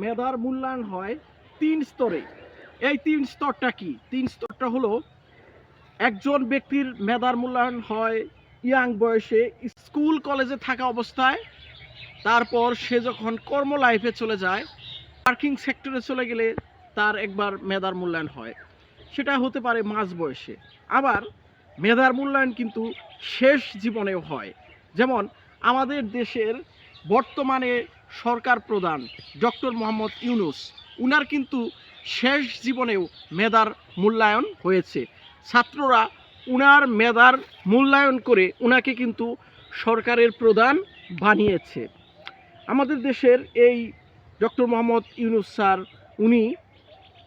মেধার মূল্যায়ন হয় 3 স্তরে। এই 3 স্তরটা কি? 3 স্তরটা হলো, একজন ব্যক্তির মেধার মূল্যায়ন হয় ইয়াং বয়সে, স্কুল কলেজে থাকা অবস্থায়। তারপর সে যখন কর্ম লাইফে চলে যায়, ওয়ার্কিং সেক্টরে চলে গেলে তার একবার মেধার মূল্যায়ন হয়, সেটা হতে পারে মাঝ বয়সে। আবার মেধার মূল্যায়ন কিন্তু শেষ জীবনেও হয়। যেমন আমাদের দেশের বর্তমানে সরকার প্রধান ডক্টর মোহাম্মদ ইউনূস, উনার কিন্তু শেষ জীবনেও মেধার মূল্যায়ন হয়েছে। ছাত্ররা উনার মেধার মূল্যায়ন করে উনাকে কিন্তু সরকারের প্রধান বানিয়েছে। আমাদের দেশের এই ডক্টর মোহাম্মদ ইউনূস স্যার, উনি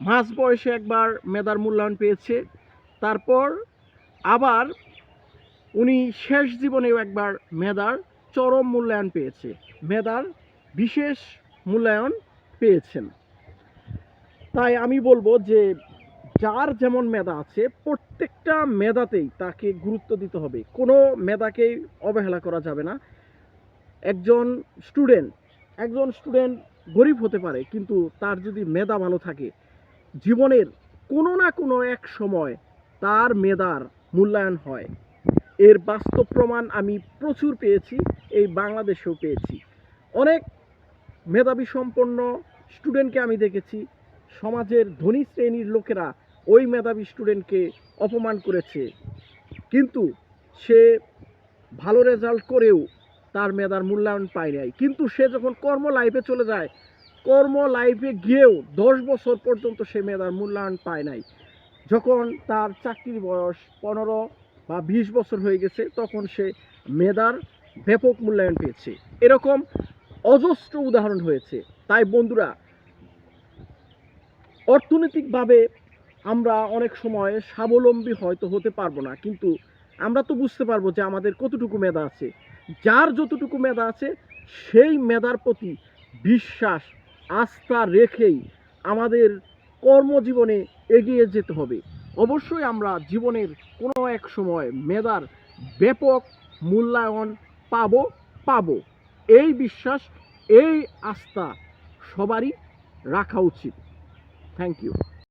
মাঝ বয়সে একবার মেধার মূল্যায়ন পেয়েছে। তারপর আবার উনি শেষ জীবনেও একবার মেধার চরম মূল্যায়ন পেয়েছে, মেধার বিশেষ মূল্যায়ন পেয়েছেন। তাই আমি বলবো যে যার যেমন মেধা আছে প্রত্যেকটা মেধাতেই তাকে গুরুত্ব দিতে হবে, কোনো মেধাকেই অবহেলা করা যাবে না। একজন স্টুডেন্ট গরিব হতে পারে, কিন্তু তার যদি মেধা ভালো থাকে, জীবনের কোনো না কোনো এক সময় তার মেধার মূল্যায়ন হয়। এর বাস্তব প্রমাণ আমি প্রচুর পেয়েছি, এই বাংলাদেশেও পেয়েছি। অনেক মেধাবী সম্পন্ন স্টুডেন্টকে আমি দেখেছি, সমাজের ধনী শ্রেণীর লোকেরা ওই মেধাবী স্টুডেন্টকে অপমান করেছে, কিন্তু সে ভালো রেজাল্ট করেও তার মেধার মূল্যায়ন পায় নাই। কিন্তু সে যখন কর্ম লাইফে চলে যায়, কর্ম লাইফে গিয়েও 10 বছর পর্যন্ত সে মেধার মূল্যায়ন পায় নাই। যখন তার চাকরির বয়স 15 বা 20 বছর হয়ে গেছে, তখন সে মেধার ব্যাপক মূল্যায়ন পেয়েছে। এরকম অজস্র উদাহরণ হয়েছে। তাই বন্ধুরা, অর্থনৈতিকভাবে আমরা অনেক সময় স্বাবলম্বী হয়তো হতে পারবো না, কিন্তু আমরা তো বুঝতে পারবো যে আমাদের কতটুকু মেধা আছে। যার যতটুকু মেধা আছে সেই মেধার প্রতি বিশ্বাস, আস্থা রেখেই আমাদের কর্মজীবনে এগিয়ে যেতে হবে। অবশ্যই আমরা জীবনের কোনো এক সময় মেধার ব্যাপক মূল্যায়ন পাবো। এই বিশ্বাস, এই আস্থা সবারই রাখা উচিত। Thank you.